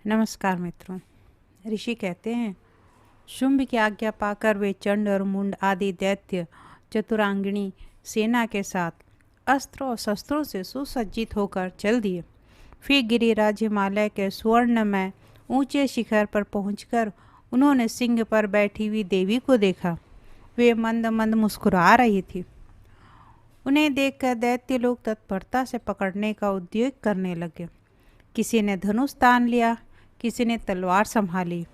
नमस्कार मित्रों। ऋषि कहते हैं, शुंभ की आज्ञा पाकर वे चंड और मुंड आदि दैत्य चतुरांगिणी सेना के साथ अस्त्र और शस्त्रों से सुसज्जित होकर चल दिए। फिर गिरिराज हिमालय के स्वर्ण में ऊंचे शिखर पर पहुंचकर उन्होंने सिंह पर बैठी हुई देवी को देखा। वे मंद मंद मुस्कुरा रही थी। उन्हें देखकर दैत्य लोग तत्परता से पकड़ने का उद्योग करने लगे। किसी ने धनुष तान लिया, किसी ने तलवार संभाली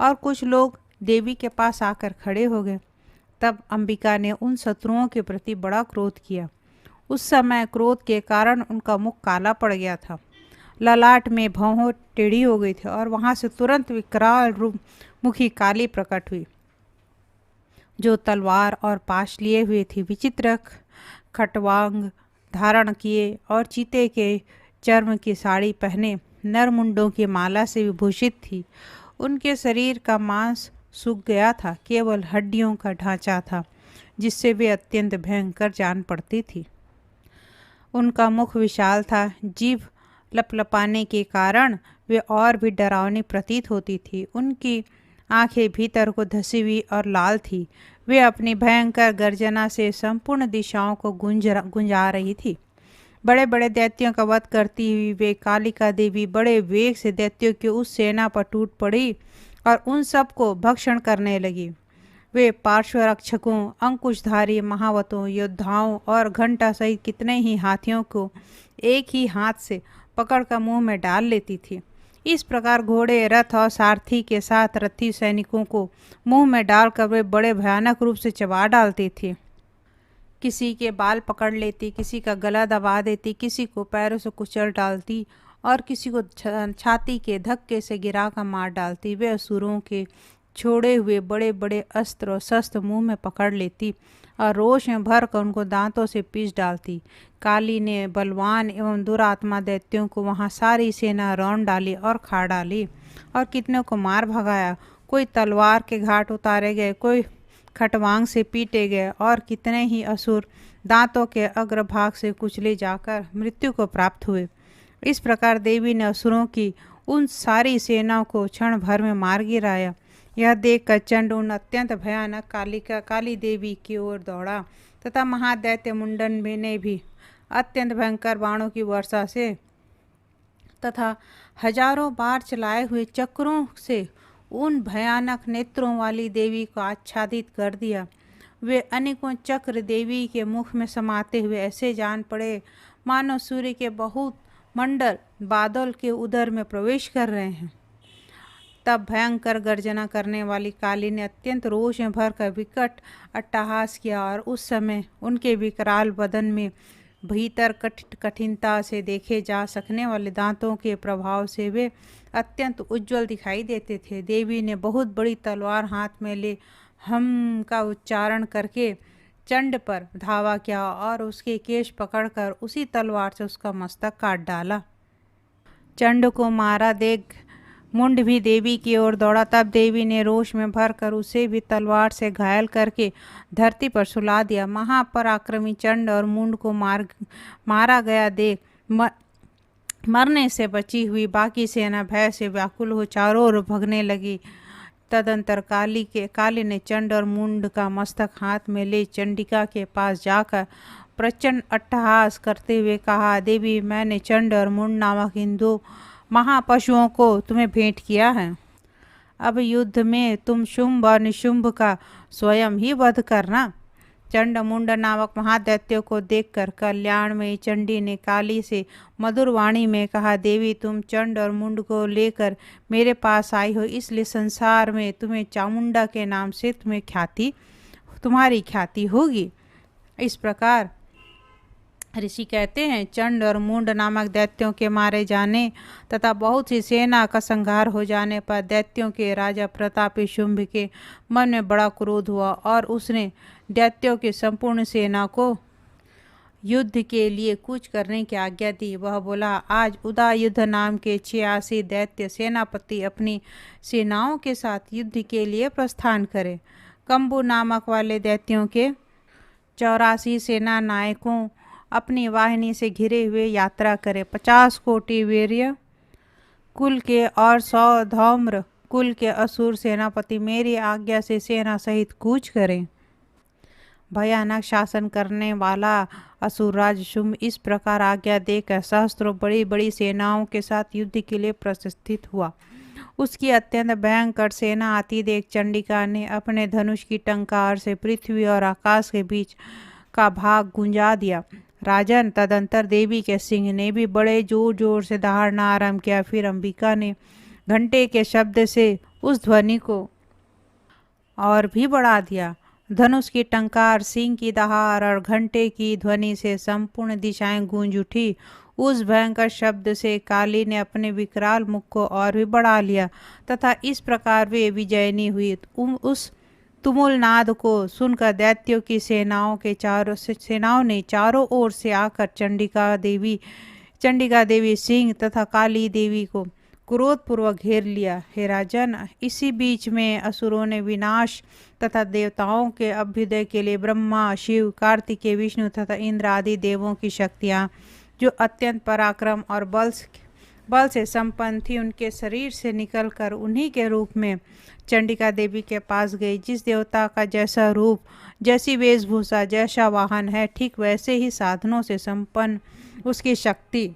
और कुछ लोग देवी के पास आकर खड़े हो गए। तब अंबिका ने उन शत्रुओं के प्रति बड़ा क्रोध किया। उस समय क्रोध के कारण उनका मुख काला पड़ गया था, ललाट में भौं टेढ़ी हो गई थी और वहां से तुरंत विकराल रूप मुखी काली प्रकट हुई, जो तलवार और पाश लिए हुए थी। विचित्र खटवांग धारण किए और चीते के चर्म की साड़ी पहने नरमुंडों की माला से विभूषित थी। उनके शरीर का मांस सूख गया था, केवल हड्डियों का ढांचा था जिससे वे अत्यंत भयंकर जान पड़ती थी। उनका मुख विशाल था, जीभ लपलपाने के कारण वे और भी डरावनी प्रतीत होती थी। उनकी आंखें भीतर को धसी हुई और लाल थी। वे अपनी भयंकर गर्जना से संपूर्ण दिशाओं को गुंजा रही थी। बड़े बड़े दैत्यों का वध करती हुई वे कालिका देवी बड़े वेग से दैत्यों की उस सेना पर टूट पड़ी और उन सब को भक्षण करने लगी। वे पार्श्वरक्षकों, अंकुशधारी महावतों, योद्धाओं और घंटा सहित कितने ही हाथियों को एक ही हाथ से पकड़कर मुंह में डाल लेती थी। इस प्रकार घोड़े, रथ और सारथी के साथ रथी सैनिकों को मुंह में डालकर वे बड़े भयानक रूप से चबा डालती थी। किसी के बाल पकड़ लेती, किसी का गला दबा देती, किसी को पैरों से कुचल डालती और किसी को छाती के धक्के से गिरा कर मार डालती। वे असुरों के छोड़े हुए बड़े बड़े अस्त्र और शस्त्र मुंह में पकड़ लेती और रोष में भर कर उनको दांतों से पीस डालती। काली ने बलवान एवं दुरात्मा दैत्यों को वहां सारी सेना रौंद डाली और खा डाली और कितनों को मार भगाया। कोई तलवार के घाट उतारे गए, कोई खटवांग से पीटे गए और कितने ही असुर दांतों के अग्रभाग से कुचले जाकर मृत्यु को प्राप्त हुए। इस प्रकार देवी ने असुरों की उन सारी सेनाओं को क्षण भर में मार गिराया। यह देखकर चंड उन अत्यंत भयानक काली देवी की ओर दौड़ा तथा महादैत्य मुंडन ने भी अत्यंत भयंकर बाणों की वर्षा से तथा हजारों बार चलाए हुए चक्रों से उन भयानक नेत्रों वाली देवी को आच्छादित कर दिया। वे अनेकों चक्र देवी के मुख में समाते हुए ऐसे जान पड़े मानो सूर्य के बहुत मंडल बादल के उदर में प्रवेश कर रहे हैं। तब भयंकर गर्जना करने वाली काली ने अत्यंत रोष में भरकर विकट अट्टहास किया और उस समय उनके विकराल बदन में भीतर कठिनता से देखे जा सकने वाले दांतों के प्रभाव से वे अत्यंत उज्जवल दिखाई देते थे। देवी ने बहुत बड़ी तलवार हाथ में ले हम का उच्चारण करके चंड पर धावा किया और उसके केश पकड़कर उसी तलवार से उसका मस्तक काट डाला। चंड को मारा देख मुंड भी देवी की ओर दौड़ा। तब देवी ने रोष में भरकर उसे भी तलवार से घायल करके धरती पर सुला दिया। महापराक्रमी चंड और मुंड को मारा गया देख मरने से बची हुई बाकी सेना भय से व्याकुल हो चारों ओर भगने लगी। तदंतर काली ने चंड और मुंड का मस्तक हाथ में ले चंडिका के पास जाकर प्रचंड अट्टहास करते हुए कहा, देवी, मैंने चंड और मुंड नामक इन दो महापशुओं को तुम्हें भेंट किया है। अब युद्ध में तुम शुंभ और निशुंभ का स्वयं ही वध करना। चंड मुंड नामक महादैत्यों को देखकर कल्याणमयी चंडी ने काली से मधुर वाणी में कहा, देवी, तुम चंड और मुंड को लेकर मेरे पास आई हो, इसलिए संसार में तुम्हें चामुंडा के नाम से तुम्हारी ख्याति होगी। इस प्रकार ऋषि कहते हैं, चंड और मुंड नामक दैत्यों के मारे जाने तथा बहुत सी सेना का संहार हो जाने पर दैत्यों के राजा प्रतापी शुंभ के मन में बड़ा क्रोध हुआ और उसने दैत्यों की संपूर्ण सेना को युद्ध के लिए कूच करने की आज्ञा दी। वह बोला, आज उदायुध नाम के 86 दैत्य सेनापति अपनी सेनाओं के साथ युद्ध के लिए प्रस्थान करें। कंबु नामक वाले दैत्यों के 84 सेना नायकों अपनी वाहिनी से घिरे हुए यात्रा करे। 50 कोटि वीर्य कुल के और 100 धौम्र कुल के असुर सेनापति मेरी आज्ञा से सेना सहित कूच करें। भयानक शासन करने वाला असुरराज शुंभ इस प्रकार आज्ञा देकर सहस्त्रों बड़ी बड़ी सेनाओं के साथ युद्ध के लिए प्रस्थित हुआ। उसकी अत्यंत भयंकर सेना आती देख चंडिका ने अपने धनुष की टंकार से पृथ्वी और आकाश के बीच का भाग गुंजा दिया। राजन, तदंतर देवी के सिंह ने भी बड़े जोर जोर से दहाड़ना आरंभ किया। फिर अंबिका ने घंटे के शब्द से उस ध्वनि को और भी बढ़ा दिया। धनुष की टंकार, सिंह की दहाड़ और घंटे की ध्वनि से संपूर्ण दिशाएं गूंज उठी। उस भयंकर शब्द से काली ने अपने विकराल मुख को और भी बढ़ा लिया तथा इस प्रकार वे विजयनी हुई। उस तुमुल नाद को सुनकर दैत्यों की सेनाओं ने चारों ओर से आकर चंडिका देवी, सिंह तथा काली देवी को क्रोधपूर्वक घेर लिया। हे राजन, इसी बीच में असुरों ने विनाश तथा देवताओं के अभ्युदय के लिए ब्रह्मा, शिव, कार्तिकेय, विष्णु तथा इंद्र आदि देवों की शक्तियाँ जो अत्यंत पराक्रम और बल से संपन्न थी उनके शरीर से निकलकर उन्हीं के रूप में चंडिका देवी के पास गई। जिस देवता का जैसा रूप, जैसी वेशभूषा, जैसा वाहन है, ठीक वैसे ही साधनों से संपन्न उसकी शक्ति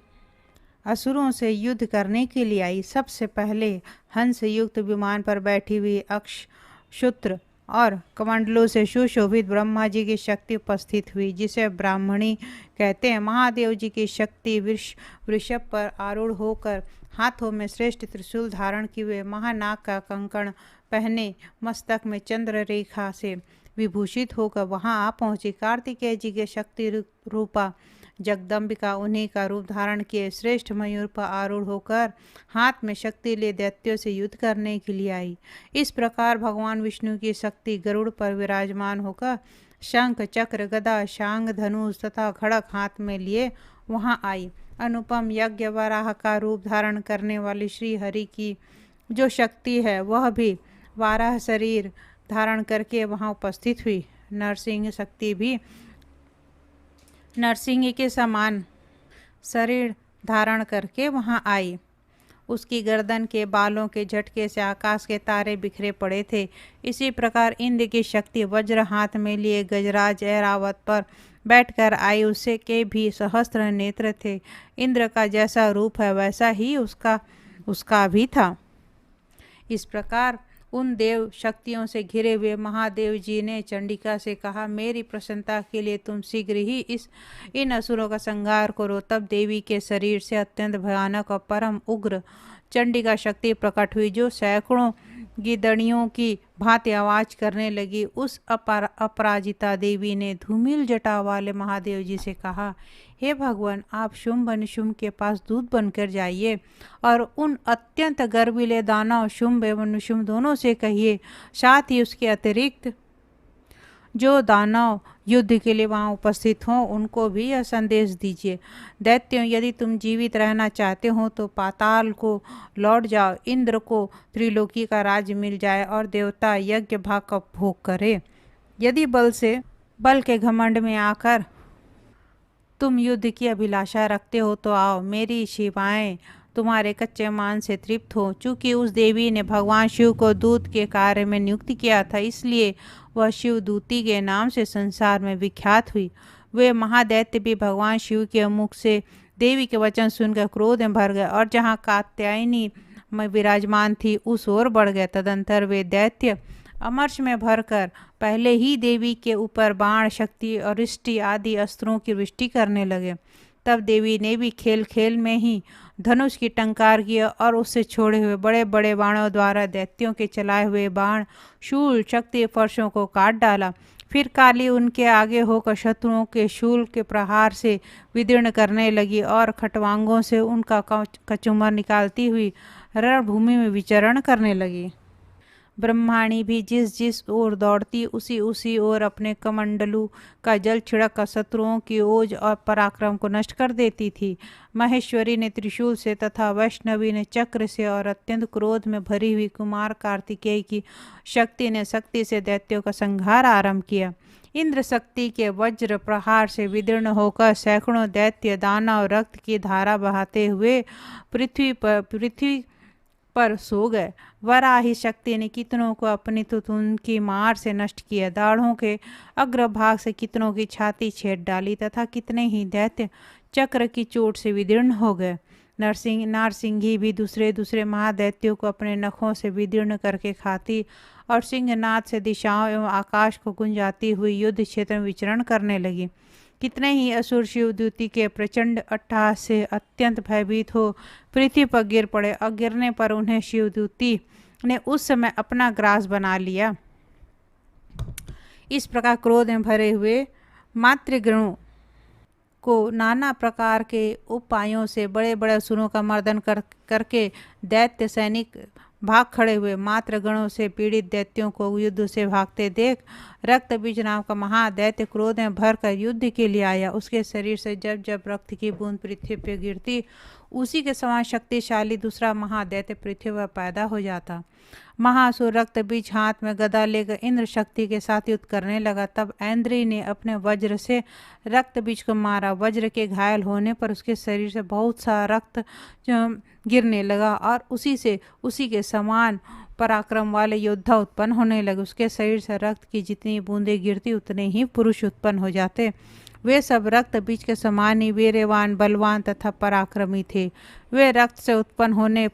असुरों से युद्ध करने के लिए आई। सबसे पहले हंस युक्त विमान पर बैठी हुई अक्षशूत्र और कमंडलों से सुशोभित ब्रह्मा जी की शक्ति उपस्थित हुई, जिसे ब्राह्मणी कहते हैं। महादेव जी की शक्ति वृषभ पर आरूढ़ होकर हाथों में श्रेष्ठ त्रिशूल धारण किए हुए, महानाग का कंकण पहने, मस्तक में चंद्र रेखा से विभूषित होकर वहां आ पहुंची। कार्तिकेय जी के शक्ति रूपा जगदम्बिका उन्हीं का रूप धारण किए श्रेष्ठ मयूर पर आरूढ़ होकर हाथ में शक्ति लिए दैत्यों से युद्ध करने के लिए आई। इस प्रकार भगवान विष्णु की शक्ति गरुड़ पर विराजमान होकर शंख, चक्र, गदा, शांग, धनुष तथा खड़ग हाथ में लिए वहां आई। अनुपम यज्ञ वराह का रूप धारण करने वाली श्री हरि की जो शक्ति है वह भी वाराह शरीर धारण करके वहां उपस्थित हुई। नरसिंह शक्ति भी नरसिंह के समान शरीर धारण करके वहां आई। उसकी गर्दन के बालों के झटके से आकाश के तारे बिखरे पड़े थे। इसी प्रकार इंद्र की शक्ति वज्र हाथ में लिए गजराज ऐरावत पर बैठकर आई। उससे के भी सहस्त्र नेत्र थे। इंद्र का जैसा रूप है वैसा ही उसका भी था। इस प्रकार उन देव शक्तियों से घिरे हुए महादेव जी ने चंडिका से कहा, मेरी प्रसन्नता के लिए तुम शीघ्र ही इन असुरों का संहार करो। तब देवी के शरीर से अत्यंत भयानक और परम उग्र चंडिका शक्ति प्रकट हुई, जो सैकड़ों गिदड़ियों की भांति आवाज करने लगी। उस अपराजिता देवी ने धूमिल जटा वाले महादेव जी से कहा, हे भगवान, आप शुंभ निशुंभ के पास दूत बनकर जाइए और उन अत्यंत गर्विले दानव शुंभ एवं निशुंभ दोनों से कहिए, साथ ही उसके अतिरिक्त जो दानव युद्ध के लिए वहां उपस्थित हों उनको भी यह संदेश दीजिए, दैत्यों, यदि तुम जीवित रहना चाहते हो तो पाताल को लौट जाओ। इंद्र को त्रिलोकी का राज्य मिल जाए और देवता यज्ञ भाग का भोग करे। यदि बल के घमंड में आकर तुम युद्ध की अभिलाषा रखते हो तो आओ, मेरी शिवाएं तुम्हारे कच्चे मान से तृप्त हो। चूंकि उस देवी ने भगवान शिव को दूत के कार्य में नियुक्त किया था, इसलिए वह शिव दूती के नाम से संसार में विख्यात हुई। वे महादैत्य भी भगवान शिव के मुख से देवी के वचन सुनकर क्रोध में भर गए और जहाँ कात्यायनी में विराजमान थी उस ओर बढ़ गए। तदंतर वे दैत्य अमर्ष में भरकर पहले ही देवी के ऊपर बाण, शक्ति और वृष्टि आदि अस्त्रों की वृष्टि करने लगे। तब देवी ने भी खेल खेल में ही धनुष की टंकार किया और उससे छोड़े हुए बड़े बड़े बाणों द्वारा दैत्यों के चलाए हुए बाण, शूल, शक्ति फर्शों को काट डाला। फिर काली उनके आगे होकर शत्रुओं के शूल के प्रहार से विदीर्ण करने लगी और खटवांगों से उनका कचुमर निकालती हुई रणभूमि में विचरण करने लगी। ब्रह्माणी भी जिस ओर दौड़ती उसी ओर अपने कमंडलू का जल छिड़क कर शत्रुओं की ओज और पराक्रम को नष्ट कर देती थी। महेश्वरी ने त्रिशूल से तथा वैष्णवी ने चक्र से और अत्यंत क्रोध में भरी हुई कुमार कार्तिकेय की शक्ति ने शक्ति से दैत्यों का संहार आरंभ किया। इंद्र शक्ति के वज्र प्रहार से विदीर्ण होकर सैकड़ों दैत्य दानव रक्त की धारा बहाते हुए पृथ्वी पर सो गए। वराही शक्ति ने कितनों को अपनी तुतुन की मार से नष्ट किया, दाढ़ों के अग्रभाग से कितनों की छाती छेद डाली तथा कितने ही दैत्य चक्र की चोट से विदीर्ण हो गए। नारसिंही भी दूसरे दूसरे महादैत्यों को अपने नखों से विदीर्ण करके खाती और सिंहनाद से दिशाओं एवं आकाश को गुंजाती हुई युद्ध क्षेत्र में विचरण करने लगी। कितने ही असुर शिवदूती के प्रचंड अट्टहास से अत्यंत भयभीत हो पृथ्वी पर गिर पड़े और गिरने पर उन्हें शिवदूती ने उस समय अपना ग्रास बना लिया। इस प्रकार क्रोध में भरे हुए मातृगणों को नाना प्रकार के उपायों से बड़े बड़े असुरों का मर्दन करके दैत्य सैनिक भाग खड़े हुए। मात्र गणों से पीड़ित दैत्यों को युद्ध से भागते देख रक्तबीज नाम का महादैत्य क्रोध में भरकर युद्ध के लिए आया। उसके शरीर से जब जब रक्त की बूंद पृथ्वी पर गिरती, उसी के समान शक्तिशाली दूसरा महादैत्य पृथ्वी पर पैदा हो जाता। महासुर रक्तबीज हाथ में गदा लेकर इंद्र शक्ति के साथ युद्ध करने लगा। तब ऐन्द्री ने अपने वज्र से रक्तबीज को मारा। वज्र के घायल होने पर उसके शरीर से बहुत सा रक्त गिरने लगा और उसी के समान पराक्रम वाले योद्धा उत्पन्न होने लगे। उसके शरीर से रक्त की जितनी बूंदें गिरती उतने ही पुरुष उत्पन्न हो जाते। वे सब रक्त बीज के समान ही वीरवान, बलवान तथा पराक्रमी थे। वे रक्त से उत्पन्न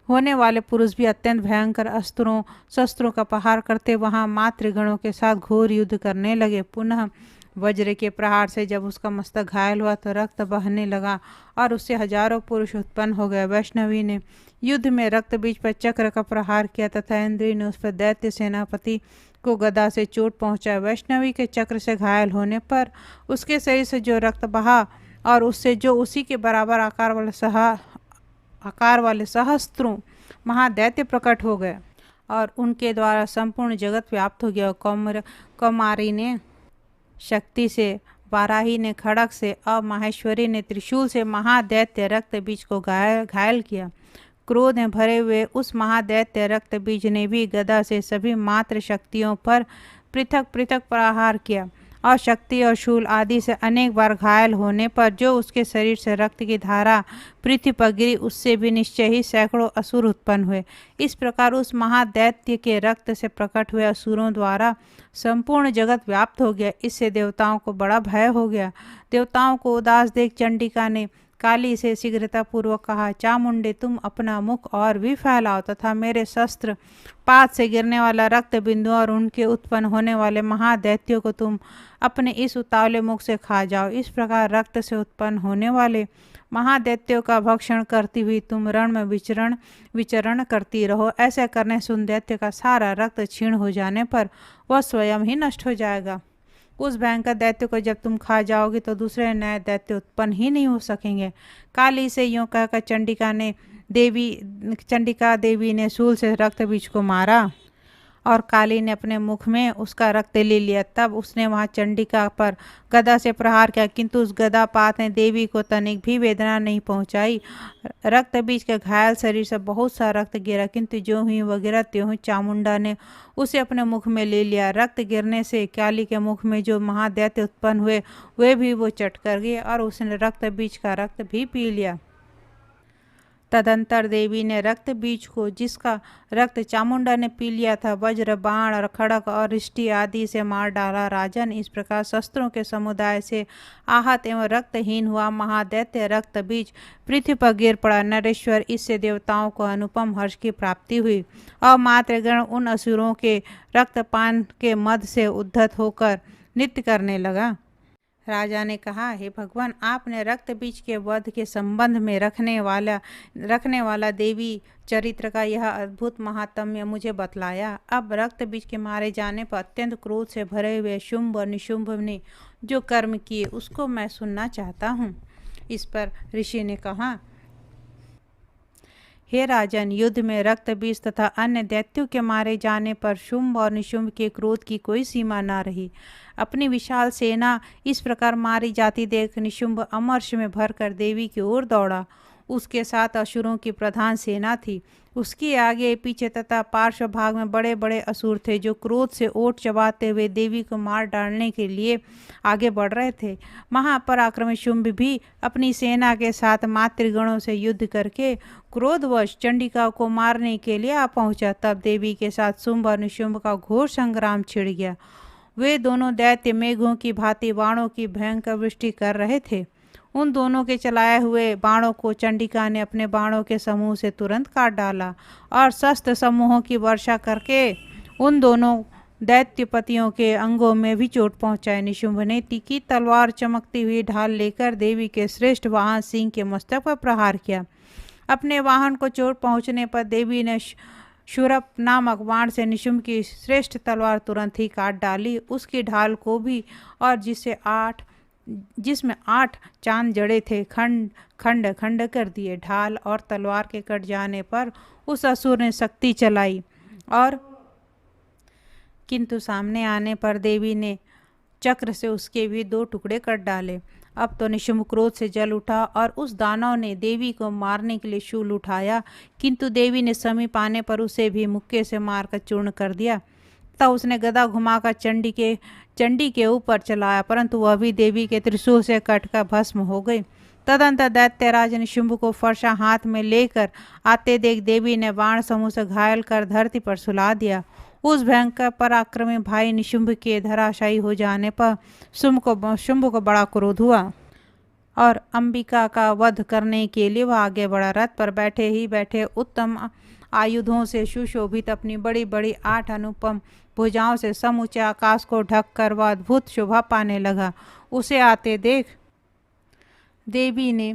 होने वाले पुरुष भी अत्यंत भयंकर अस्त्रों शस्त्रों का प्रहार करते वहां मातृगणों के साथ घोर युद्ध करने लगे। पुनः वज्र के प्रहार से जब उसका मस्तक घायल हुआ तो रक्त बहने लगा और उससे हजारों पुरुष उत्पन्न हो गए। वैष्णवी ने युद्ध में रक्त बीज पर चक्र का प्रहार किया तथा इंद्री ने उस पर दैत्य सेनापति को गदा से चोट पहुंचाया। वैष्णवी के चक्र से घायल होने पर उसके शरीर से जो रक्त बहा और उससे जो उसी के बराबर आकार वाले सहस्त्रों महादैत्य प्रकट हो गए और उनके द्वारा संपूर्ण जगत व्याप्त हो गया। कौमारी ने शक्ति से, वाराही ने खड़ग से और माहेश्वरी ने त्रिशूल से महादैत्य रक्तबीज को घायल किया। क्रोध में भरे हुए उस महादैत्य रक्तबीज ने भी गदा से सभी मात्र शक्तियों पर पृथक पृथक प्रहार किया और शक्ति और शूल आदि से अनेक बार घायल होने पर जो उसके शरीर से रक्त की धारा पृथ्वी पर गिरी, उससे भी निश्चय ही सैकड़ों असुर उत्पन्न हुए। इस प्रकार उस महादैत्य के रक्त से प्रकट हुए असुरों द्वारा संपूर्ण जगत व्याप्त हो गया। इससे देवताओं को बड़ा भय हो गया। देवताओं को उदास देख चंडिका ने काली से शीघ्रतापूर्वक कहा, चामुंडे तुम अपना मुख और भी फैलाओ तथा मेरे शस्त्र पात से गिरने वाला रक्त बिंदु और उनके उत्पन्न होने वाले महादैत्यों को तुम अपने इस उतावले मुख से खा जाओ। इस प्रकार रक्त से उत्पन्न होने वाले महादैत्यों का भक्षण करती हुई तुम रण में विचरण करती रहो। ऐसा करने से उन दैत्य का सारा रक्त क्षीण हो जाने पर वह स्वयं ही नष्ट हो जाएगा। उस भयंकर दैत्य को जब तुम खा जाओगे तो दूसरे नए दैत्य उत्पन्न ही नहीं हो सकेंगे। काली से यूं कहकर चंडिका देवी ने शूल से रक्त बीज को मारा और काली ने अपने मुख में उसका रक्त ले लिया। तब उसने वहां चंडिका पर गदा से प्रहार किया, किंतु उस गदापात ने देवी को तनिक भी वेदना नहीं पहुंचाई। रक्त बीज के घायल शरीर से बहुत सा रक्त गिरा, किंतु जो ही वह गिरा त्यों ही चामुंडा ने उसे अपने मुख में ले लिया। रक्त गिरने से काली के मुख में जो महादैत्य उत्पन्न हुए वे भी वो चट कर गए और उसने रक्त बीज का रक्त भी पी लिया। तदंतर देवी ने रक्त बीज को, जिसका रक्त चामुंडा ने पी लिया था, वज्र, बाण और खड़ग और रिष्टि आदि से मार डाला। राजन, इस प्रकार शस्त्रों के समुदाय से आहत एवं रक्तहीन हुआ महादैत्य रक्त बीज पृथ्वी पर गिर पड़ा। नरेश्वर, इससे देवताओं को अनुपम हर्ष की प्राप्ति हुई और मातृगण उन असुरों के रक्तपान के मद से उद्धत होकर नृत्य करने लगा। राजा ने कहा, हे भगवान, आपने रक्त बीज के वध के संबंध में रखने वाला देवी चरित्र का यह अद्भुत महात्म्य मुझे बतलाया। अब रक्त बीज के मारे जाने पर अत्यंत क्रोध से भरे हुए शुंभ और निशुंभ ने जो कर्म किए उसको मैं सुनना चाहता हूँ। इस पर ऋषि ने कहा, हे राजन, युद्ध में रक्त बीज तथा अन्य दैत्यों के मारे जाने पर शुंभ और निशुंभ के क्रोध की कोई सीमा न रही। अपनी विशाल सेना इस प्रकार मारी जाती देख निशुंभ अमर्ष में भरकर देवी की ओर दौड़ा। उसके साथ असुरों की प्रधान सेना थी। उसके आगे पीछे तथा पार्श्व भाग में बड़े बड़े असुर थे, जो क्रोध से ओट चबाते हुए देवी को मार डालने के लिए आगे बढ़ रहे थे। महापराक्रमी शुंभ भी अपनी सेना के साथ मातृगणों से युद्ध करके क्रोधवश चंडिका को मारने के लिए आ पहुंचा। तब देवी के साथ शुंभ और निशुंभ का घोर संग्राम छिड़ गया। वे दोनों दैत्य मेघों की भांति बाणों की भयंकर वृष्टि कर रहे थे। उन दोनों के चलाए हुए बाणों को चंडिका ने अपने बाणों के समूह से तुरंत काट डाला और शस्त्र समूहों की वर्षा करके उन दोनों दैत्यपतियों के अंगों में भी चोट पहुंचाई। निशुंभ ने तीखी तलवार चमकती हुई ढाल लेकर देवी के श्रेष्ठ वाहन सिंह के मस्तक पर प्रहार किया। अपने वाहन को चोट पहुंचने पर देवी ने शूरप नामक बाण से निशुंभ की श्रेष्ठ तलवार तुरंत ही काट डाली। उसकी ढाल को भी, और जिसमें 8 चांद जड़े थे, खंड खंड खंड कर दिए। ढाल और तलवार के कट जाने पर उस असुर ने शक्ति चलाई, और किंतु सामने आने पर देवी ने चक्र से उसके भी 2 टुकड़े कर डाले। अब तो निशुंभ क्रोध से जल उठा और उस दानव ने देवी को मारने के लिए शूल उठाया, किंतु देवी ने समीप आने पर उसे भी मुक्के से मारकर चूर्ण कर दिया। तब उसने गदा घुमाकर चंडी के ऊपर चलाया, परंतु वह भी देवी के त्रिशूल से कटकर भस्म हो गई। तदंतर दैत्यराज निशुंभ को फरसा हाथ में लेकर आते देख देवी ने बाण समूह से घायल कर धरती पर सुला दिया। उस भयंकर पराक्रमी भाई निशुंभ के धराशायी हो जाने पर शुंभ को बड़ा क्रोध हुआ और अंबिका का वध करने के लिए वह आगे बढ़ा। रथ पर बैठे ही बैठे उत्तम आयुधों से सुशोभित अपनी बड़ी बड़ी 8 अनुपम भुजाओं से समूचे आकाश को ढककर वह अद्भुत शोभा पाने लगा। उसे आते देख देवी ने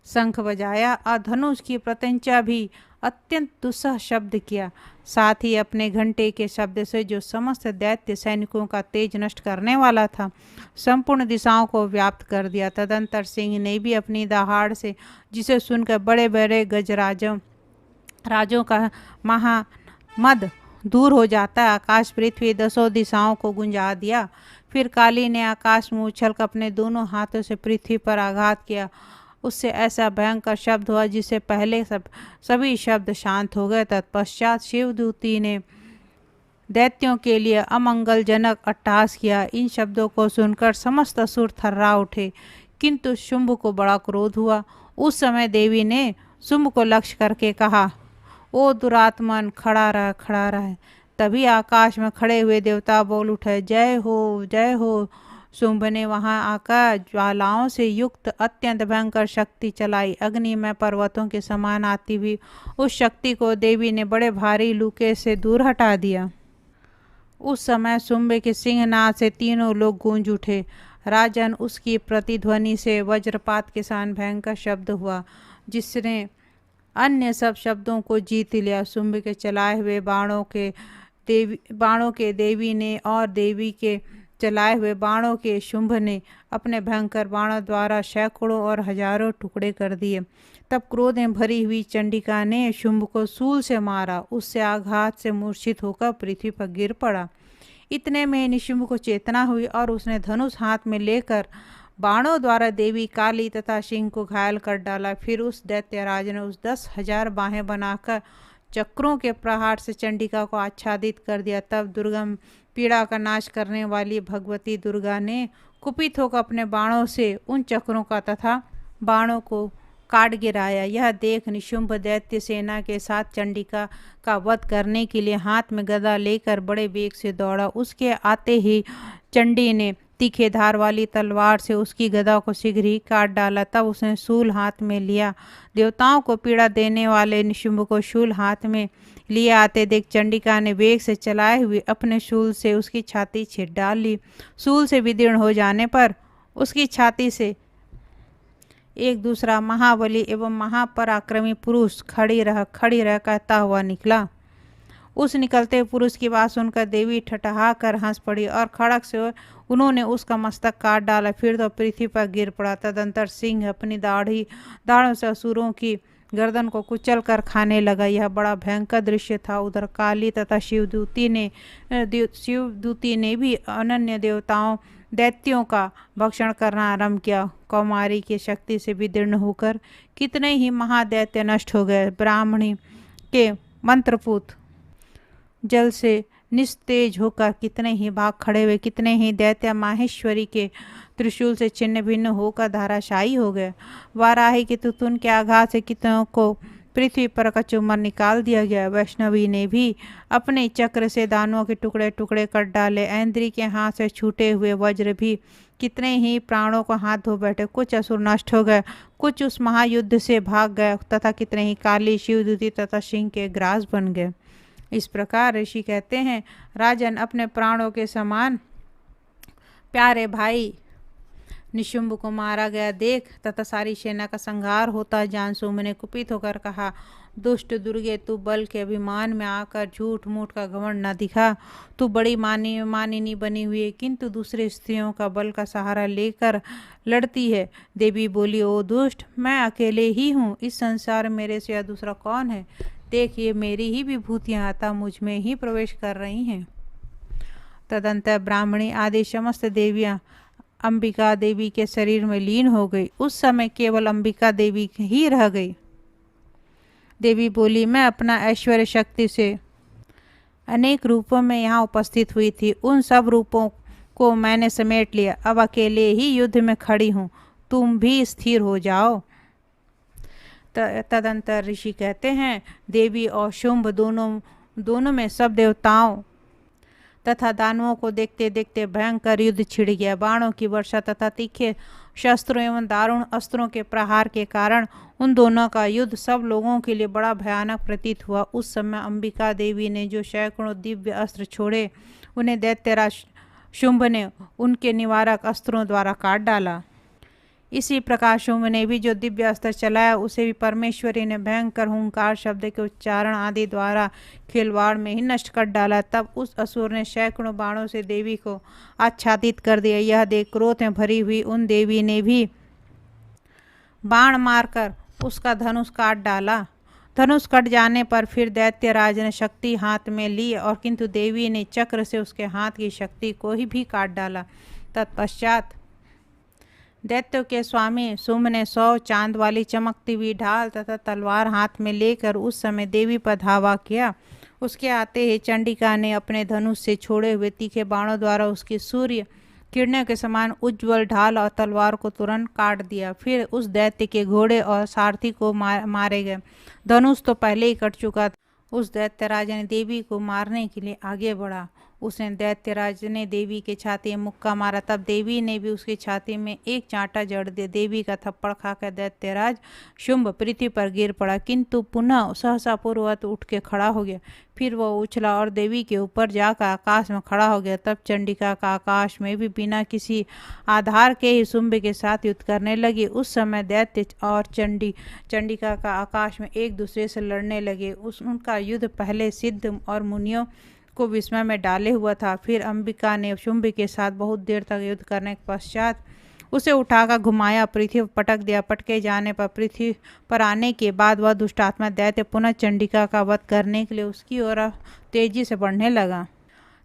शंख बजाया और धनुष की प्रत्यंचा भी अत्यंत दुस्सह शब्द किया। साथ ही अपने घंटे के शब्द से, जो समस्त दैत्य सैनिकों का तेज नष्ट करने वाला था, संपूर्ण दिशाओं को व्याप्त कर दिया। तदंतर सिंह ने भी अपनी दहाड़ से, जिसे सुनकर बड़े बड़े राजों का महामद दूर हो जाता है, आकाश पृथ्वी 10 दिशाओं को गुंजा दिया। फिर काली ने आकाश में उछलकर अपने दोनों हाथों से पृथ्वी पर आघात किया। उससे ऐसा भयंकर शब्द हुआ जिससे पहले सभी शब्द शांत हो गए। तत्पश्चात शिवदूती ने दैत्यों के लिए अमंगलजनक अट्टहास किया। इन शब्दों को सुनकर समस्त असुर थर्रा उठे, किंतु शुंभ को बड़ा क्रोध हुआ। उस समय देवी ने शुंभ को लक्ष्य करके कहा, ओ दुरात्मन, खड़ा रह। तभी आकाश में खड़े हुए देवता बोल उठे, जय हो, जय हो। शुंभ ने वहां आकर ज्वालाओं से युक्त अत्यंत भयंकर शक्ति चलाई। अग्नि में पर्वतों के समान आती हुई उस शक्ति को देवी ने बड़े भारी लूके से दूर हटा दिया। उस समय शुंभ के सिंहनाद से तीनों लोग गूंज उठे। राजन, उसकी प्रतिध्वनि से वज्रपात के समान भयंकर शब्द हुआ, जिसने अन्य सब शब्दों को जीत लिया। शुंभ के चलाए हुए बाणों के देवी ने और देवी के चलाए हुए बाणों के शुंभ ने अपने भयंकर बाणों द्वारा सैकड़ों और हजारों टुकड़े कर दिए। तब क्रोध में भरी हुई चंडिका ने शुंभ को शूल से मारा। उससे आघात से मूर्छित होकर पृथ्वी पर गिर पड़ा। इतने में निशुंभ को चेतना हुई और उसने धनुष हाथ में लेकर बाणों द्वारा देवी, काली तथा सिंह को घायल कर डाला। फिर उस दैत्यराज ने उस 10,000 बाहें बनाकर चक्रों के प्रहार से चंडिका को आच्छादित कर दिया। तब दुर्गम पीड़ा का नाश करने वाली भगवती दुर्गा ने कुपित होकर अपने बाणों से उन चक्रों का तथा बाणों को काट गिराया। यह देख निशुंभ दैत्य सेना के साथ चंडिका का वध करने के लिए हाथ में गदा लेकर बड़े वेग से दौड़ा। उसके आते ही चंडी ने तीखे धार वाली तलवार से उसकी गदा को शीघ्र ही काट डाला। तब उसने शूल हाथ में लिया। देवताओं को पीड़ा देने वाले निशुंभ को शूल हाथ में लिए आते देख चंडिका ने वेग से चलाए हुए अपने शूल से उसकी छाती छेद डाल ली। शूल से विदीर्ण हो जाने पर उसकी छाती से एक दूसरा महाबली एवं महापराक्रमी पुरुष खड़ी रह कहता हुआ निकला। उस निकलते पुरुष की बात सुनकर देवी ठठहा कर हंस पड़ी और खड़क से उन्होंने उसका मस्तक काट डाला। फिर तो पृथ्वी पर गिर पड़ा। तदंतर सिंह अपनी दाढ़ों से असुरों की गर्दन को कुचल कर खाने लगा। यह बड़ा भयंकर दृश्य था। उधर काली तथा शिवदूती ने भी अनन्य दैत्यों का भक्षण करना आरंभ किया। कौमारी की शक्ति से विदीर्ण होकर कितने ही महादैत्य नष्ट हो गए। ब्राह्मणी के मंत्रपूत जल से निस्तेज होकर कितने ही भाग खड़े हुए, कितने ही दैत्य माहेश्वरी के त्रिशूल से छिन्न भिन्न होकर धाराशायी हो गए। वाराही के तुतुन के आघात से कितनों को पृथ्वी पर कचूमर निकाल दिया गया। वैष्णवी ने भी अपने चक्र से दानवों के टुकड़े टुकड़े कर डाले। ऐन्द्री के हाथ से छूटे हुए वज्र भी कितने ही प्राणों को हाथ धो बैठे। कुछ असुर नष्ट हो गए, कुछ उस महायुद्ध से भाग गए तथा कितने ही काली, शिवदूती तथा सिंह के ग्रास बन गए। इस प्रकार ऋषि कहते हैं, राजन, अपने प्राणों के समान प्यारे भाई निशुंभ को मारा गया देख तथा सारी सेना का संहार होता जान सुम्भ ने कुपित होकर कहा, दुष्ट दुर्गे, तू बल के अभिमान में आकर झूठ मूठ का घमंड न दिखा। तू बड़ी मानिनी बनी हुई है, किंतु दूसरे स्त्रियों का बल का सहारा लेकर लड़ती है। देवी बोली, ओ दुष्ट, मैं अकेले ही हूँ, इस संसार में मेरे सिवा दूसरा कौन है? देखिए, मेरी ही विभूतियाँ अतः मुझ में ही प्रवेश कर रही हैं। तदंतर ब्राह्मणी आदि समस्त देवियाँ अंबिका देवी के शरीर में लीन हो गई। उस समय केवल अंबिका देवी ही रह गई। देवी बोली, मैं अपना ऐश्वर्य शक्ति से अनेक रूपों में यहाँ उपस्थित हुई थी, उन सब रूपों को मैंने समेट लिया। अब अकेले ही युद्ध में खड़ी हूँ, तुम भी स्थिर हो जाओ। तदंतर ऋषि कहते हैं, देवी और शुंभ दोनों में सब देवताओं तथा दानवों को देखते देखते भयंकर युद्ध छिड़ गया। बाणों की वर्षा तथा तीखे शस्त्रों एवं दारुण अस्त्रों के प्रहार के कारण उन दोनों का युद्ध सब लोगों के लिए बड़ा भयानक प्रतीत हुआ। उस समय अंबिका देवी ने जो सैकड़ों दिव्य अस्त्र छोड़े, उन्हें दैत्यराज शुंभ ने उनके निवारक अस्त्रों द्वारा काट डाला। इसी प्रकार शुंभ ने भी जो दिव्य अस्त्र चलाया, उसे भी परमेश्वरी ने भयंकर हुंकार शब्द के उच्चारण आदि द्वारा खिलवाड़ में ही नष्ट कर डाला। तब उस असुर ने सैकड़ों बाणों से देवी को आच्छादित कर दिया। यह देख क्रोध में भरी हुई उन देवी ने भी बाण मारकर उसका धनुष काट डाला। धनुष कट जाने पर फिर दैत्यराज ने शक्ति हाथ में ली, और किंतु देवी ने चक्र से उसके हाथ की शक्ति को ही भी काट डाला। तत्पश्चात दैत्यों के स्वामी शुंभ ने 100 चांद वाली चमकती हुई ढाल तथा तलवार हाथ में लेकर उस समय देवी पर धावा किया। उसके आते ही चंडिका ने अपने धनुष से छोड़े हुए तीखे बाणों द्वारा उसकी सूर्य किरणों के समान उज्ज्वल ढाल और तलवार को तुरंत काट दिया। फिर उस दैत्य के घोड़े और सारथी को मारे गए। धनुष तो पहले ही कट चुका था। उस दैत्यराज ने देवी को मारने के लिए आगे बढ़ा। उसने दैत्यराज ने देवी के छाती में मुक्का मारा। तब देवी ने भी उसकी छाती में एक चांटा जड़ दिया। देवी का थप्पड़ खाकर दैत्यराज शुंभ पृथ्वी पर गिर पड़ा, किंतु पुनः सहसा पूर्ववत उठ के खड़ा हो गया। फिर वह उछला और देवी के ऊपर जाकर आकाश में खड़ा हो गया। तब चंडिका का आकाश में भी बिना किसी आधार के ही शुंभ के साथ युद्ध करने लगी। उस समय दैत्य और चंडिका का आकाश में एक दूसरे से लड़ने लगे। उनका युद्ध पहले सिद्ध और मुनियों को विस्मय में डाले हुआ था। फिर अंबिका ने शुंभ के साथ बहुत देर तक युद्ध करने के पश्चात उसे उठाकर घुमाया, पृथ्वी पर पटक दिया। पटके जाने पर पृथ्वी पर आने के बाद वह दुष्टात्मा दैत्य पुनः चंडिका का वध करने के लिए उसकी ओर तेजी से बढ़ने लगा।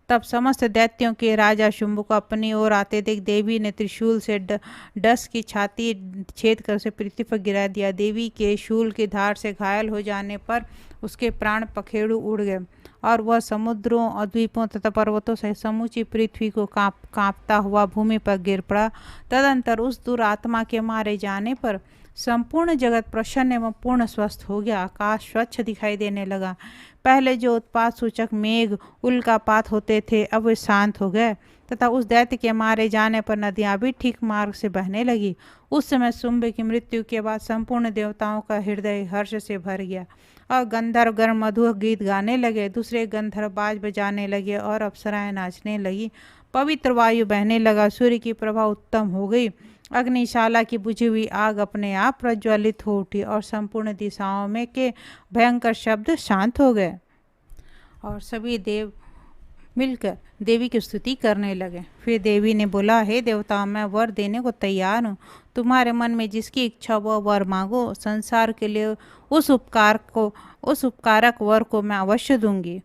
तब समस्त दैत्यों के राजा शुंभ को अपनी ओर आते देख देवी ने त्रिशूल से डस की छाती छेद कर उसे पृथ्वी पर गिरा दिया। देवी के शूल की धार से घायल हो जाने पर उसके प्राण पखेरु उड़ गए और वह समुद्रों और द्वीपों तथा पर्वतों से समूची पृथ्वी को कांपता हुआ भूमि पर गिर पड़ा। तदंतर उस दुरात्मा के मारे जाने पर संपूर्ण जगत प्रसन्न एवं पूर्ण स्वस्थ हो गया। आकाश स्वच्छ दिखाई देने लगा। पहले जो उत्पात सूचक मेघ उल्कापात होते थे, अब वे शांत हो गए तथा उस दैत्य के मारे जाने पर नदियां भी ठीक मार्ग से बहने लगी। उस समय शुंभ की मृत्यु के बाद संपूर्ण देवताओं का हृदय हर्ष से भर गया और गंधर्व गण मधुर गीत गाने लगे। दूसरे गंधर्व बाज बजाने लगे और अप्सराएं नाचने लगी। पवित्र वायु बहने लगा। सूर्य की प्रभा उत्तम हो गई। अग्निशाला की बुझी हुई आग अपने आप प्रज्वलित हो उठी और संपूर्ण दिशाओं में के भयंकर शब्द शांत हो गए और सभी देव मिलकर देवी की स्तुति करने लगे। फिर देवी ने बोला, हे देवताओं, मैं वर देने को तैयार हूँ। तुम्हारे मन में जिसकी इच्छा वह वर मांगो। संसार के लिए उस उपकारक वर को मैं अवश्य दूंगी।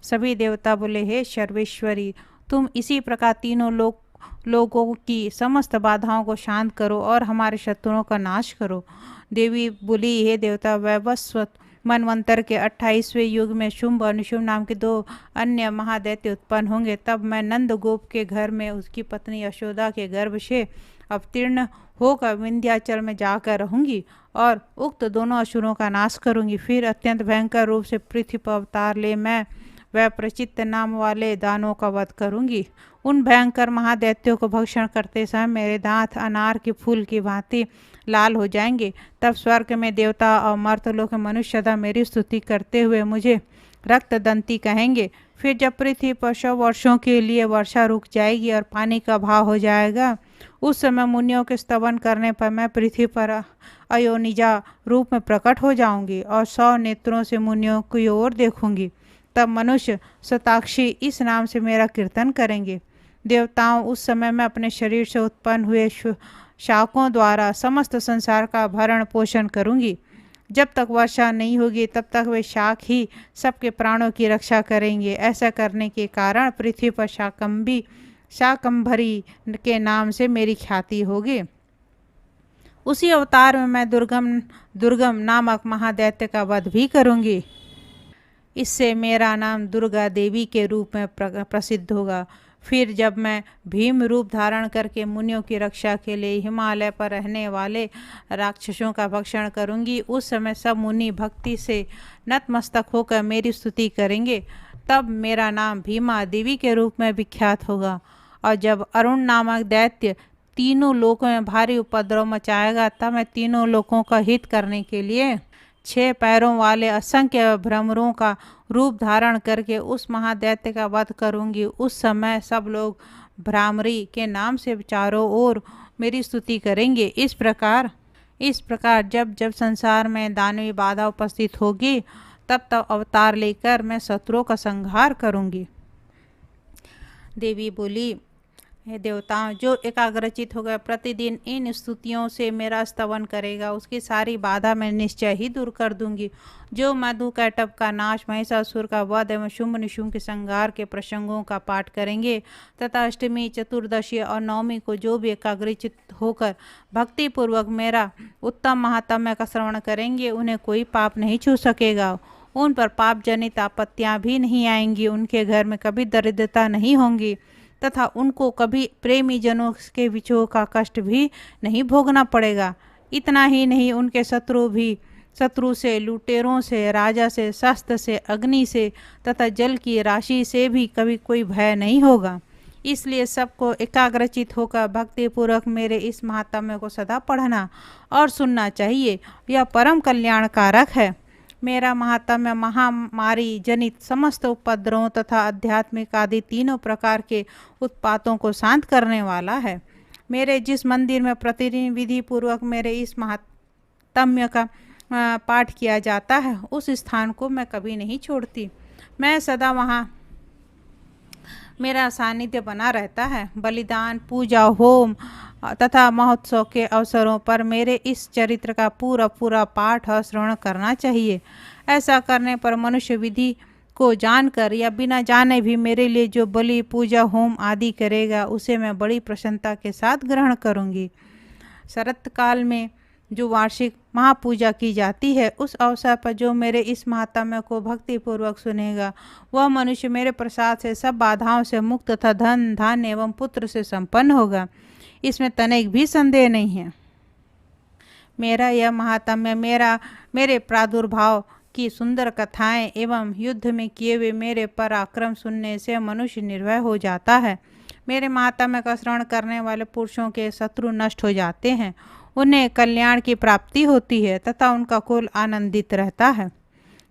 सभी देवता बोले, हे सर्वेश्वरी, तुम इसी प्रकार तीनों लोगों की समस्त बाधाओं को शांत करो और हमारे शत्रुओं का नाश करो। देवी बोली, हे देवता, वैवस्वत मनवंतर के 28वें युग में शुंभ और निशुंभ नाम के 2 अन्य महादैत्य उत्पन्न होंगे। तब मैं नंद गोप के घर में उसकी पत्नी यशोदा के गर्भ से अवतीर्ण होकर विंध्याचल में जाकर रहूंगी और उक्त दोनों असुरों का नाश करूंगी। फिर अत्यंत भयंकर रूप से पृथ्वी पर अवतार ले मैं वह प्रचित्त नाम वाले दानों का वध करूंगी। उन भयंकर महादैत्यों को भक्षण करते समय मेरे दांत अनार के फूल की भांति लाल हो जाएंगे। तब स्वर्ग में देवता और मर्तलोक में मनुष्य सदा मेरी स्तुति करते हुए मुझे रक्तदंती कहेंगे। फिर जब पृथ्वी पर 100 वर्षों के लिए वर्षा रुक जाएगी और पानी का अभाव हो जाएगा, उस समय मुनियों के स्तवन करने पर मैं पृथ्वी पर अयोनिजा रूप में प्रकट हो जाऊंगी और 100 नेत्रों से मुनियों की ओर देखूंगी। तब मनुष्य शताक्षी इस नाम से मेरा कीर्तन करेंगे। देवताओं, उस समय मैं अपने शरीर से उत्पन्न हुए शाकों द्वारा समस्त संसार का भरण पोषण करूंगी। जब तक वर्षा नहीं होगी तब तक वे शाक ही सबके प्राणों की रक्षा करेंगे। ऐसा करने के कारण पृथ्वी पर शाकंभरी के नाम से मेरी ख्याति होगी। उसी अवतार में मैं दुर्गम नामक महादैत्य का वध भी करूंगी। इससे मेरा नाम दुर्गा देवी के रूप में प्रसिद्ध होगा। फिर जब मैं भीम रूप धारण करके मुनियों की रक्षा के लिए हिमालय पर रहने वाले राक्षसों का भक्षण करूंगी, उस समय सब मुनि भक्ति से नतमस्तक होकर मेरी स्तुति करेंगे। तब मेरा नाम भीमा देवी के रूप में विख्यात होगा। और जब अरुण नामक दैत्य तीनों लोकों में भारी उपद्रव मचाएगा, तब मैं तीनों लोकों का हित करने के लिए 6 पैरों वाले असंख्य भ्रमरों का रूप धारण करके उस महादैत्य का वध करूंगी। उस समय सब लोग भ्रामरी के नाम से चारों ओर मेरी स्तुति करेंगे। इस प्रकार जब जब संसार में दानवी बाधा उपस्थित होगी, तब तब अवतार लेकर मैं शत्रुओं का संहार करूंगी। देवी बोली, हे देवताओं, जो एकाग्रचित होकर प्रतिदिन इन स्तुतियों से मेरा स्तवन करेगा, उसकी सारी बाधा मैं निश्चय ही दूर कर दूंगी। जो मधु कैटभ का नाश, महिषासुर का वध एवं शुंभ निशुंभ के संहार के प्रसंगों का पाठ करेंगे तथा अष्टमी, चतुर्दशी और नवमी को जो भी एकाग्रचित होकर भक्ति पूर्वक मेरा उत्तम महात्म्य का श्रवण करेंगे, उन्हें कोई पाप नहीं छू सकेगा। उन पर पाप जनित आपत्तियां भी नहीं आएंगी। उनके घर में कभी दरिद्रता नहीं होंगी तथा उनको कभी प्रेमी जनों के विछोह का कष्ट भी नहीं भोगना पड़ेगा। इतना ही नहीं, उनके शत्रु से, लुटेरों से, राजा से, शस्त्र से, अग्नि से तथा जल की राशि से भी कभी कोई भय नहीं होगा। इसलिए सबको एकाग्रचित होकर भक्ति पूर्वक मेरे इस महात्म्य को सदा पढ़ना और सुनना चाहिए। यह परम कल्याणकारक है। मेरा महात्म्य महामारी जनित समस्त उपद्रवों तथा आध्यात्मिक आदि तीनों प्रकार के उत्पातों को शांत करने वाला है। मेरे जिस मंदिर में प्रतिदिन विधि पूर्वक मेरे इस महात्म्य का पाठ किया जाता है, उस स्थान को मैं कभी नहीं छोड़ती। मैं सदा वहाँ मेरा सानिध्य बना रहता है। बलिदान, पूजा, होम तथा महोत्सव के अवसरों पर मेरे इस चरित्र का पूरा पाठ और श्रवण करना चाहिए। ऐसा करने पर मनुष्य विधि को जानकर या बिना जाने भी मेरे लिए जो बलि, पूजा, होम आदि करेगा, उसे मैं बड़ी प्रसन्नता के साथ ग्रहण करूंगी। शरत काल में जो वार्षिक महापूजा की जाती है, उस अवसर पर जो मेरे इस महात्म्य को भक्ति पूर्वक सुनेगा, वह मनुष्य मेरे प्रसाद से सब बाधाओं से मुक्त तथा धन, धान्य एवं पुत्र से संपन्न होगा। इसमें तनिक भी संदेह नहीं है। मेरा यह महात्म्य मेरे प्रादुर्भाव की सुंदर कथाएं एवं युद्ध में किए हुए मेरे पराक्रम सुनने से मनुष्य निर्भय हो जाता है। मेरे महात्म्य का श्रवण करने वाले पुरुषों के शत्रु नष्ट हो जाते हैं, उन्हें कल्याण की प्राप्ति होती है तथा उनका कुल आनंदित रहता है।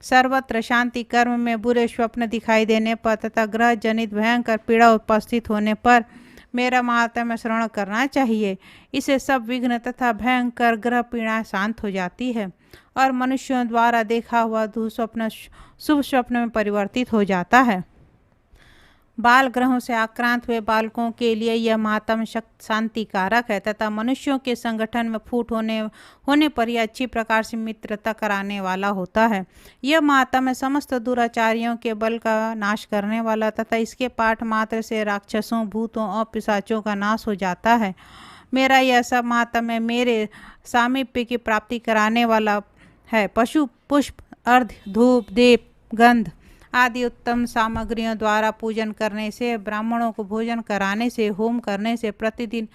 सर्वत्र शांति कर्म में बुरे स्वप्न दिखाई देने पर तथा ग्रह जनित भयंकर पीड़ा उपस्थित होने पर मेरा महात्म्य श्रवण करना चाहिए। इसे सब विघ्न तथा भयंकर ग्रह पीड़ा शांत हो जाती है और मनुष्यों द्वारा देखा हुआ दुःस्वप्न शुभ स्वप्न में परिवर्तित हो जाता है। बाल ग्रहों से आक्रांत हुए बालकों के लिए यह महात्म्य शांतिकारक है तथा मनुष्यों के संगठन में फूट होने पर यह अच्छी प्रकार से मित्रता कराने वाला होता है। यह महात्म्य समस्त दुराचारियों के बल का नाश करने वाला तथा इसके पाठ मात्र से राक्षसों, भूतों और पिशाचों का नाश हो जाता है। मेरा यह सब महात्म्य मेरे सामीप्य की प्राप्ति कराने वाला है। पशु, पुष्प, अर्घ, धूप, दीप, गंध आदि उत्तम सामग्रियों द्वारा पूजन करने से, ब्राह्मणों को भोजन कराने से, होम करने से, प्रतिदिन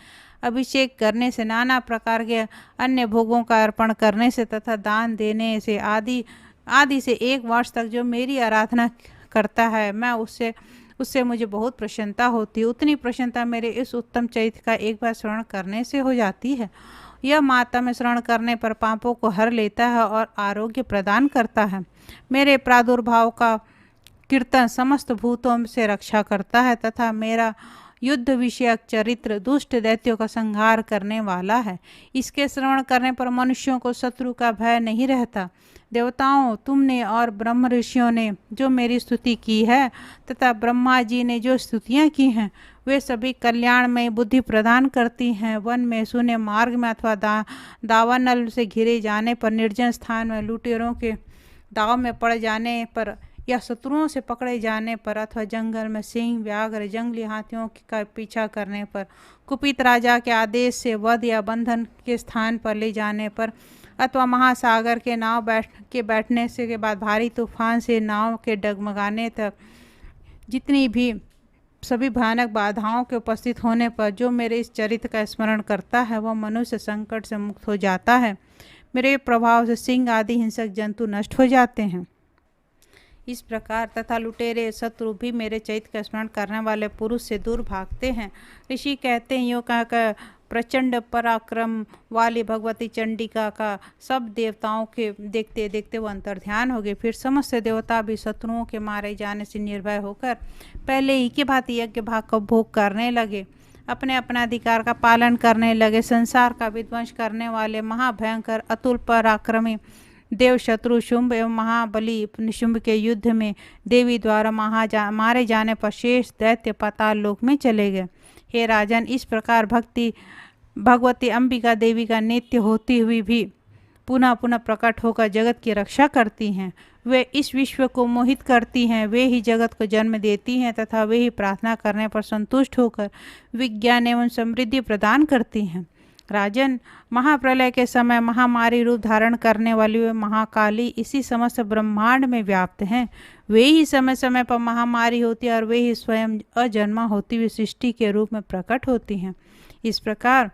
अभिषेक करने से, नाना प्रकार के अन्य भोगों का अर्पण करने से तथा दान देने से आदि से 1 वर्ष तक जो मेरी आराधना करता है, मैं उससे मुझे बहुत प्रसन्नता होती है। उतनी प्रसन्नता मेरे इस उत्तम चरित्र का एक बार श्रवण करने से हो जाती है। यह माता में श्रवण करने पर पापों को हर लेता है और आरोग्य प्रदान करता है। मेरे प्रादुर्भाव का कीर्तन समस्त भूतों से रक्षा करता है तथा मेरा युद्ध विषयक चरित्र दुष्ट दैत्यों का संहार करने वाला है। इसके श्रवण करने पर मनुष्यों को शत्रु का भय नहीं रहता। देवताओं, तुमने और ब्रह्म ऋषियों ने जो मेरी स्तुति की है तथा ब्रह्मा जी ने जो स्तुतियाँ की हैं, वे सभी कल्याणमय बुद्धि प्रदान करती हैं। वन में, शून्य मार्ग में अथवा दावानल से घिरे जाने पर, निर्जन स्थान में लुटेरों के दाव में पड़ जाने पर या शत्रुओं से पकड़े जाने पर, अथवा जंगल में सिंह, व्याघ्र, जंगली हाथियों का पीछा करने पर, कुपित राजा के आदेश से वध या बंधन के स्थान पर ले जाने पर, अथवा महासागर के नाव बैठने से के बाद भारी तूफान से नाव के डगमगाने तक, जितनी भी सभी भयानक बाधाओं के उपस्थित होने पर जो मेरे इस चरित्र का स्मरण करता है, वह मनुष्य संकट से मुक्त हो जाता है। मेरे प्रभाव से सिंह आदि हिंसक जंतु नष्ट हो जाते हैं। इस प्रकार तथा लुटेरे शत्रु भी मेरे चरित्र का स्मरण करने वाले पुरुष से दूर भागते हैं। ऋषि कहते हैं, यो कहकर प्रचंड पराक्रम वाली भगवती चंडिका का सब देवताओं के देखते देखते वो अंतर्ध्यान हो गए। फिर समस्त देवता भी शत्रुओं के मारे जाने से निर्भय होकर पहले ही की भांति यज्ञ भाग का भोग करने लगे, अपने अपना अधिकार का पालन करने लगे। संसार का विध्वंस करने वाले महाभयंकर अतुल पराक्रमी देव शत्रु शुंभ एवं महाबली निशुंभ के युद्ध में देवी द्वारा मारे जाने पर शेष दैत्य पाताल लोक में चले गए। हे राजन, इस प्रकार भगवती अंबिका देवी का नित्य होती हुई भी पुनः पुनः प्रकट होकर जगत की रक्षा करती हैं। वे इस विश्व को मोहित करती हैं, वे ही जगत को जन्म देती हैं तथा वे ही प्रार्थना करने पर संतुष्ट होकर विज्ञान एवं समृद्धि प्रदान करती हैं। राजन, महाप्रलय के समय महामारी रूप धारण करने वाली वे महाकाली इसी समस्त ब्रह्मांड में व्याप्त हैं। वे ही समय समय पर महामारी होती है और वे ही स्वयं अजन्मा होती हुई सृष्टि के रूप में प्रकट होती हैं। इस प्रकार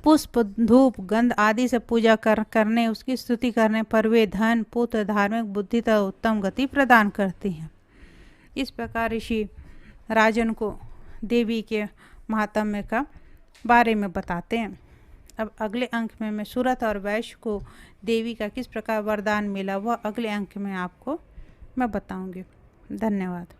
पुष्प, धूप, गंध आदि से पूजा करने, उसकी स्तुति करने पर वे धन, पुत्र, धार्मिक बुद्धि तथा उत्तम गति प्रदान करती हैं। इस प्रकार ऋषि राजन को देवी के महात्म्य का बारे में बताते हैं। अब अगले अंक में मैं सूरत और वैश्य को देवी का किस प्रकार वरदान मिला, वह अगले अंक में आपको मैं बताऊंगी। धन्यवाद।